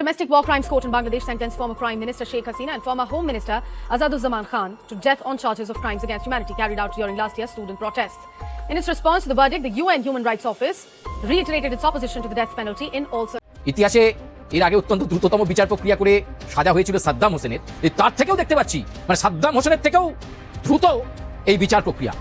Domestic War Crimes Court in Bangladesh sentenced former Prime Minister Sheikh Hasina and former Home Minister Azaduzzaman Khan to death on charges of crimes against humanity carried out during last year's student protests. In its response to the verdict, the UN Human Rights Office reiterated its opposition to the death penalty in all ইতিহাসে এর আগে অত্যন্ত দ্রুততম বিচার প্রক্রিয়া করে সাজা হয়েছিল সাদ্দাম হোসেনের, তার থেকেও দেখতে পাচ্ছি মানে সাদ্দাম হোসেনের থেকেও দ্রুত এই বিচার প্রক্রিয়া।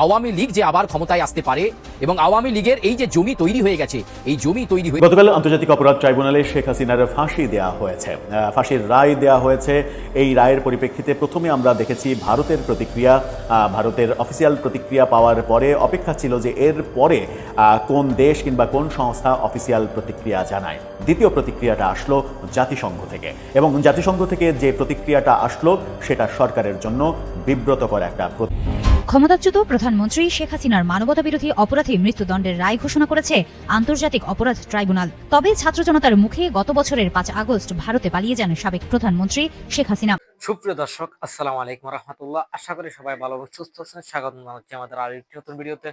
আওয়ামী লীগ যে আবার ক্ষমতায় আসতে পারে এবং আওয়ামী লীগের এই যে জমি তৈরি হয়ে গেছে, এই জমি তৈরি হয়ে গতকাল আন্তর্জাতিক অপরাধ ট্রাইব্যুনালে শেখ হাসিনার ফাঁসি দেওয়া হয়েছে, ফাঁসির রায় দেওয়া হয়েছে। এই রায়ের পরিপ্রেক্ষিতে প্রথমে আমরা দেখেছি ভারতের প্রতিক্রিয়া, ভারতের অফিসিয়াল প্রতিক্রিয়া পাওয়ার পরে অপেক্ষা ছিল যে এর পরে কোন দেশ কিংবা কোন সংস্থা অফিসিয়াল প্রতিক্রিয়া জানায়। দ্বিতীয় প্রতিক্রিয়াটা আসলো জাতিসংঘ থেকে, এবং জাতিসংঘ থেকে যে প্রতিক্রিয়াটা আসলো সেটা সরকারের জন্য বিব্রতকর একটা ক্ষমতাচ্যুত প্রধানমন্ত্রী শেখ হাসিনার মানবতাবিরোধী অপরাধে মৃত্যুদণ্ডের রায় ঘোষণা করেছে আন্তর্জাতিক অপরাধ ট্রাইব্যুনাল। তবে ছাত্র জনতার মুখে গত বছরের 5 আগস্ট ভারতে পালিয়ে যান সাবেক প্রধানমন্ত্রী শেখ হাসিনা। সুপ্রিয় দর্শক, আসসালামু আলাইকুম রাহমাতুল্লাহ। আশা করি সবাই ভালো এবং সুস্থ আছেন। স্বাগত জানাচ্ছি আমাদের আরেকটি নতুন ভিডিওতে।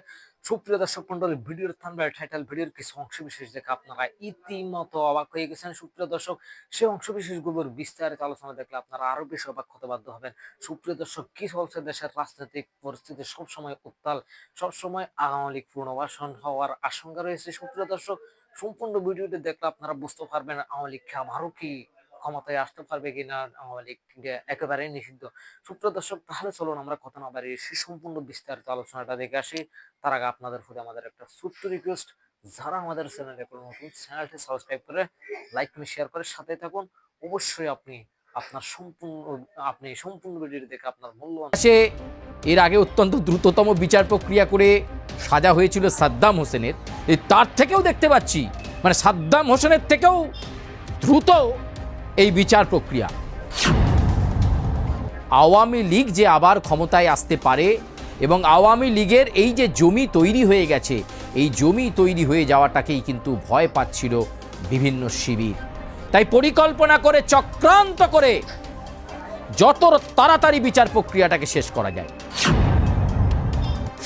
সুপ্রিয় দর্শক মন্ডলী, ভিডিওর থাম্বনেল, টাইটেল, ভিডিওর কিছু অংশ বিশেষ দেখে আপনারা ইতিমতো অবাক হয়ে গেছেন। সুপ্রিয় দর্শক, সেই অংশ বিশেষগুলোর বিস্তারিত আলোচনা দেখলে আপনারা আরো বেশি অবাক হতে বাধ্য হবেন। সুপ্রিয় দর্শক, কি চলছে দেশের রাজনৈতিক পরিস্থিতি সবসময় উত্তাল, সবসময় আওয়ামী লীগ পুনর্বাসন হওয়ার আশঙ্কা রয়েছে। সুপ্রিয় দর্শক, সম্পূর্ণ ভিডিওটি দেখলে আপনারা বুঝতে পারবেন আওয়ামী লীগ আবারও কি ক্ষমতায় আসতে পারবে কিনা, আওয়ামী লীগ একেবারে নিষিদ্ধ। সুপ্রিয় দর্শক, তাহলে চলুন আমরা কথা না বাড়িয়ে সেই সম্পূর্ণ বিস্তারিত আলোচনাটা দেখে আসি। তার আগে আপনাদের প্রতি আমাদের একটা ছোট্ট রিকোয়েস্ট, যারা আমাদের চ্যানেলে নতুন, চ্যানেলটি সাবস্ক্রাইব করে লাইক করে শেয়ার করে সাথে থাকুন। অবশ্যই আপনি সম্পূর্ণ ভিডিওটি দেখে আপনার মূল্যবান। এর আগে অত্যন্ত দ্রুততম বিচার প্রক্রিয়া করে সাজা হয়েছিল সাদ্দাম হোসেনের, তার থেকেও দেখতে পাচ্ছি মানে সাদ্দাম হোসেনের থেকেও দ্রুত এই বিচার প্রক্রিয়া। আওয়ামী লীগ যে আবার ক্ষমতায় আসতে পারে এবং আওয়ামী লীগের এই যে জমি তৈরি হয়ে গেছে, এই জমি তৈরি হয়ে যাওয়াটাকেই কিন্তু ভয় পাচ্ছিল বিভিন্ন শিবির। তাই পরিকল্পনা করে, চক্রান্ত করে যত তাড়াতাড়ি বিচার প্রক্রিয়াটাকে শেষ করা যায়।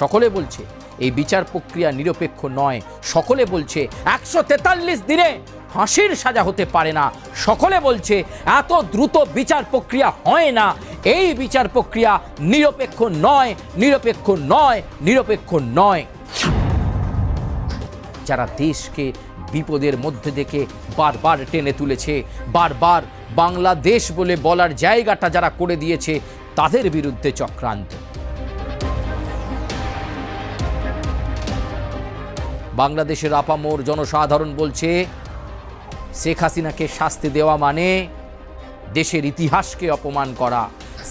সকলে বলছে এই বিচার প্রক্রিয়া নিরপেক্ষ নয়, সকলে বলছে 143 দিনে ফাঁসির সাজা হতে পারে না, সকলে বলছে এত দ্রুত বিচার প্রক্রিয়া হয় না, এই বিচার প্রক্রিয়া নিরপেক্ষ নয়, নিরপেক্ষ নয়, নিরপেক্ষ নয়। যারা দেশকে বিপদের মধ্যে থেকে বারবার টেনে তুলেছে, বারবার বাংলাদেশ বলে বলার জায়গাটা যারা করে দিয়েছে, তাদের বিরুদ্ধে চক্রান্ত। বাংলাদেশের আপামর জনসাধারণ বলছে শেখ হাসিনাকে শাস্তি দেওয়া মানে দেশের ইতিহাসকে অপমান করা,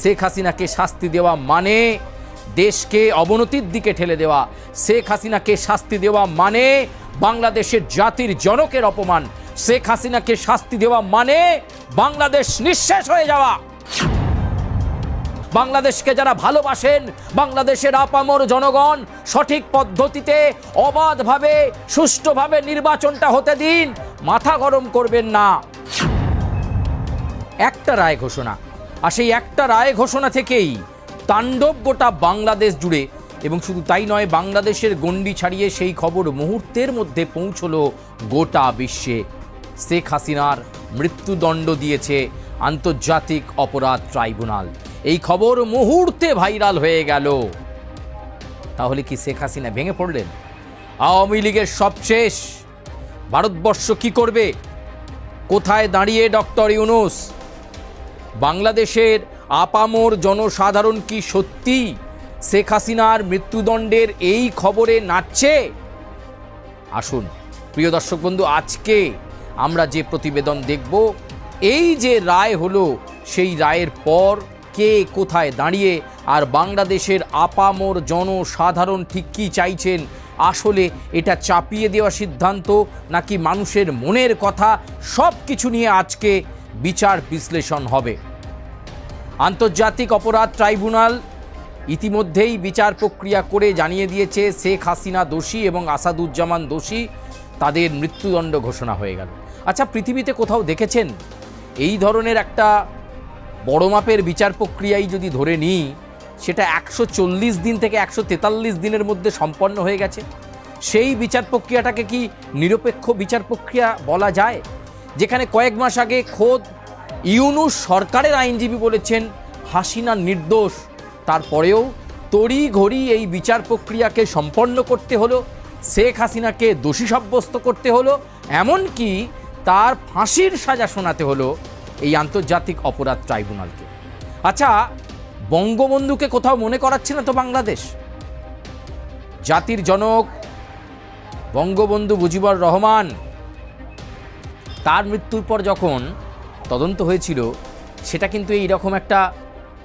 শেখ হাসিনাকে শাস্তি দেওয়া মানে দেশকে অবনতির দিকে ঠেলে দেওয়া, শেখ হাসিনাকে শাস্তি দেওয়া মানে বাংলাদেশের জাতির জনকের অপমান, শেখ হাসিনাকে শাস্তি দেওয়া মানে বাংলাদেশ নিঃশেষ হয়ে যাওয়া। বাংলাদেশকে যারা ভালোবাসেন, বাংলাদেশের আপামর জনগণ, সঠিক পদ্ধতিতে অবাধভাবে সুষ্ঠুভাবে নির্বাচনটা হতে দিন, মাথা গরম করবেন না। একটা রায় ঘোষণা, আর সেই একটা রায় ঘোষণা থেকেই তাণ্ডব গোটা বাংলাদেশ জুড়ে, এবং শুধু তাই নয়, বাংলাদেশের গণ্ডি ছাড়িয়ে সেই খবর মুহূর্তের মধ্যে পৌঁছলো গোটা বিশ্বে। শেখ হাসিনার মৃত্যুদণ্ড দিয়েছে আন্তর্জাতিক অপরাধ ট্রাইব্যুনাল। এই খবর মুহূর্তে ভাইরাল হয়ে গেল। তাহলে কি শেখ হাসিনা ভেঙে পড়লেন? আওয়ামী লীগের সব শেষ। ভারতবর্ষ কি করবে? কোথায় দাঁড়িয়ে ডক্টর ইউনূস? বাংলাদেশের আপামর জনসাধারণ কি সত্যি শেখ হাসিনার মৃত্যুদণ্ডের এই খবরে নাচছে? আসুন প্রিয় দর্শক বন্ধু, আজকে আমরা যে প্রতিবেদন দেখব, এই যে রায় হলো, সেই রায়ের পর কে কোথায় দাঁড়িয়ে, আর বাংলাদেশের আপামর জনসাধারণ ঠিক কী চাইছেন, আসলে এটা চাপিয়ে দেওয়া সিদ্ধান্ত নাকি মানুষের মনের কথা, সব কিছু নিয়ে আজকে বিচার বিশ্লেষণ হবে। আন্তর্জাতিক অপরাধ ট্রাইব্যুনাল ইতিমধ্যেই বিচার প্রক্রিয়া করে জানিয়ে দিয়েছে শেখ হাসিনা দোষী এবং আসাদুজ্জামান দোষী, তাদের মৃত্যুদণ্ড ঘোষণা হয়ে গেল। আচ্ছা, পৃথিবীতে কোথাও দেখেছেন এই ধরনের একটা বড় মাপের বিচার প্রক্রিয়াই যদি ধরে নিই, সেটা 140 দিন থেকে 143 দিনের মধ্যে সম্পন্ন হয়ে গেছে? সেই বিচার প্রক্রিয়াটাকে কি নিরপেক্ষ বিচার প্রক্রিয়া বলা যায়? যেখানে কয়েক মাস আগে খোদ ইউনূস সরকারের আইনজীবী বলেছেন হাসিনা নির্দোষ, তারপরেও তড়িঘড়ি এই বিচার প্রক্রিয়াকে সম্পন্ন করতে হলো, শেখ হাসিনাকে দোষী সাব্যস্ত করতে হলো, এমনকি তার ফাঁসির সাজা শোনাতে হলো এই আন্তর্জাতিক অপরাধ ট্রাইব্যুনালকে। আচ্ছা, বঙ্গবন্ধুকে কোথাও মনে করাচ্ছে না তো বাংলাদেশ? জাতির জনক বঙ্গবন্ধু মুজিবুর রহমান, তার মৃত্যুর পর যখন তদন্ত হয়েছিল, সেটা কিন্তু এইরকম একটা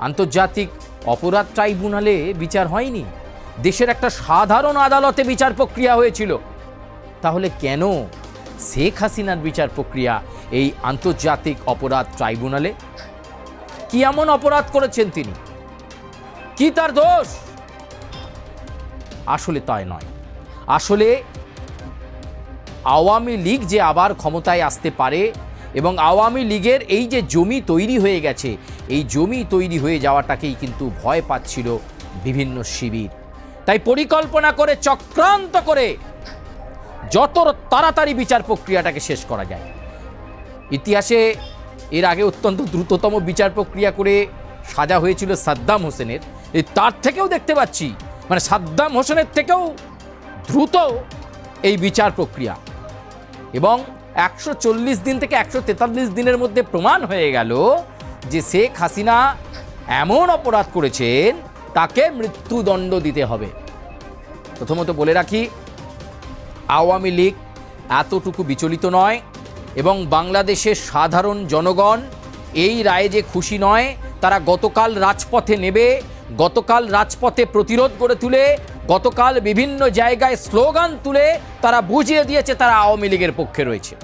আন্তর্জাতিক অপরাধ ট্রাইব্যুনালে বিচার হয়নি, দেশের একটা সাধারণ আদালতে বিচার প্রক্রিয়া হয়েছিল। তাহলে কেন শেখ হাসিনার বিচার প্রক্রিয়া এই আন্তর্জাতিক অপরাধ ট্রাইব্যুনালে? কি এমন অপরাধ করেছেন তিনি? কি তার দোষ? আসলে তাই নয়। আসলে আওয়ামী লীগ যে আবার ক্ষমতায় আসতে পারে এবং আওয়ামী লীগের এই যে জমি তৈরি হয়ে গেছে, এই জমি তৈরি হয়ে যাওয়াটাকেই কিন্তু ভয় পাচ্ছিল বিভিন্ন শিবির। তাই পরিকল্পনা করে, চক্রান্ত করে যত তাড়াতাড়ি বিচার প্রক্রিয়াটাকে শেষ করা যায়। ইতিহাসে এর আগে অত্যন্ত দ্রুততম বিচার প্রক্রিয়া করে সাজা হয়েছিল সাদ্দাম হোসেনের, তার থেকেও দেখতে পাচ্ছি মানে সাদ্দাম হোসেনের থেকেও দ্রুত এই বিচার প্রক্রিয়া। এবং 140 দিন থেকে 143 দিনের মধ্যে প্রমাণ হয়ে গেল যে শেখ হাসিনা এমন অপরাধ করেছেন তাকে মৃত্যুদণ্ড দিতে হবে। প্রথমত বলে রাখি, আওয়ামী লীগ এতটুকু বিচলিত নয় এবং বাংলাদেশের সাধারণ জনগণ এই রায়ে যে খুশি নয়, তারা গতকাল রাজপথে নেবে, গতকাল রাজপথে প্রতিরোধ গড়ে তুলে, গতকাল বিভিন্ন জায়গায় স্লোগান তুলে তারা বুঝিয়ে দিয়েছে তারা আওয়ামী লীগের পক্ষে রয়েছে।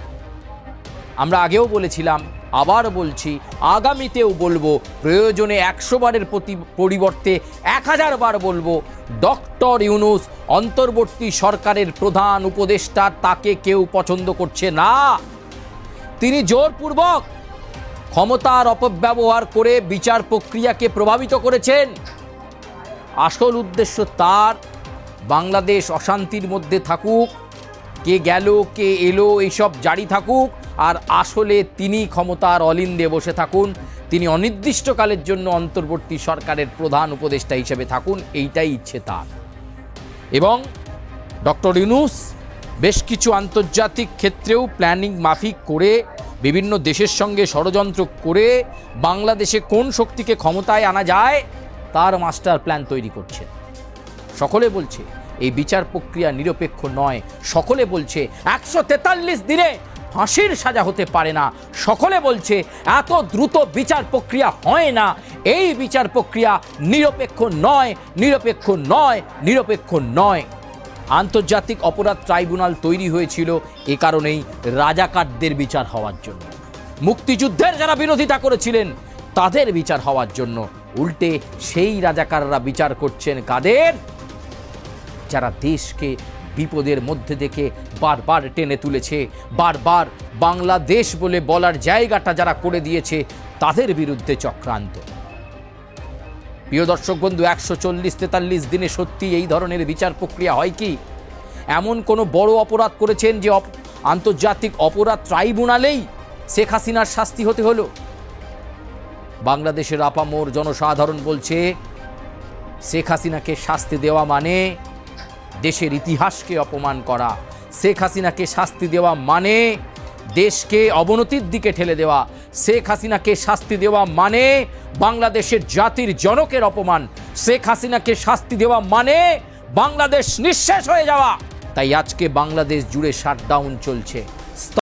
আমরা আগেও বলেছিলাম, আবার বলছি, আগামীতেও বলবো, প্রয়োজনে 100 বারের পরিবর্তে 1000 বার বলবো, ডক্টর ইউনূস অন্তর্বর্তী সরকারের প্রধান উপদেষ্টা, তাকে কেউ পছন্দ করছে না। তিনি জোরপূর্বক ক্ষমতার অপব্যবহার করে বিচার প্রক্রিয়াকে প্রভাবিত করেছেন। আসল উদ্দেশ্য তার বাংলাদেশ অশান্তির মধ্যে থাকুক, কে গেল কে এলো এইসব জারি থাকুক, আর আসলে তিনি ক্ষমতার অলিন্দে বসে থাকুন, তিনি অনির্দিষ্টকালের জন্য অন্তর্বর্তী সরকারের প্রধান উপদেষ্টা হিসেবে থাকুন, এইটাই ইচ্ছে তার। এবং ডক্টর ইউনূস বেশ কিছু আন্তর্জাতিক ক্ষেত্রেও প্ল্যানিং মাফিক করে বিভিন্ন দেশের সঙ্গে ষড়যন্ত্র করে বাংলাদেশে কোন শক্তিকে ক্ষমতায় আনা যায় তার মাস্টার প্ল্যান তৈরি করছে। সকলে বলছে এই বিচার প্রক্রিয়া নিরপেক্ষ নয়, সকলে বলছে 143 দিনে ফাঁসির সাজা হতে পারে না, সকলে বলছে এত দ্রুত বিচার প্রক্রিয়া হয় না, এই বিচার প্রক্রিয়া নিরপেক্ষ নয়, নিরপেক্ষ নয়, নিরপেক্ষ নয়। আন্তর্জাতিক অপরাধ ট্রাইব্যুনাল তৈরি হয়েছিল এ কারণেই রাজাকারদের বিচার হওয়ার জন্য, মুক্তিযুদ্ধের যারা বিরোধিতা করেছিলেন তাদের বিচার হওয়ার জন্য। উল্টে সেই রাজাকাররা বিচার করছেন কাদের? যারা দেশকে বিপদের মধ্যে থেকে বারবার টেনে তুলেছে, বারবার বাংলাদেশ বলে বলার জায়গাটা যারা করে দিয়েছে, তাদের বিরুদ্ধে চক্রান্ত। প্রিয় দর্শক বন্ধু, 140-43 দিনে সত্যি এই ধরনের বিচার প্রক্রিয়া হয় কি? এমন কোনো বড় অপরাধ করেছেন যে আন্তর্জাতিক অপরাধ ট্রাইব্যুনালেই শেখ হাসিনার শাস্তি হতে হলো? বাংলাদেশের আপামর জনসাধারণ বলছে শেখ হাসিনাকে শাস্তি দেওয়া মানে দেশের ইতিহাসকে অপমান করা, শেখ হাসিনাকে শাস্তি দেওয়া মানে দেশকে অবনতির দিকে ঠেলে দেওয়া, শেখ হাসিনাকে শাস্তি দেওয়া মানে বাংলাদেশের জাতির জনকের অপমান, শেখ হাসিনাকে শাস্তি দেওয়া মানে বাংলাদেশ নিঃশেষ হয়ে যাওয়া। তাই আজকে বাংলাদেশ জুড়ে শাটডাউন চলছে।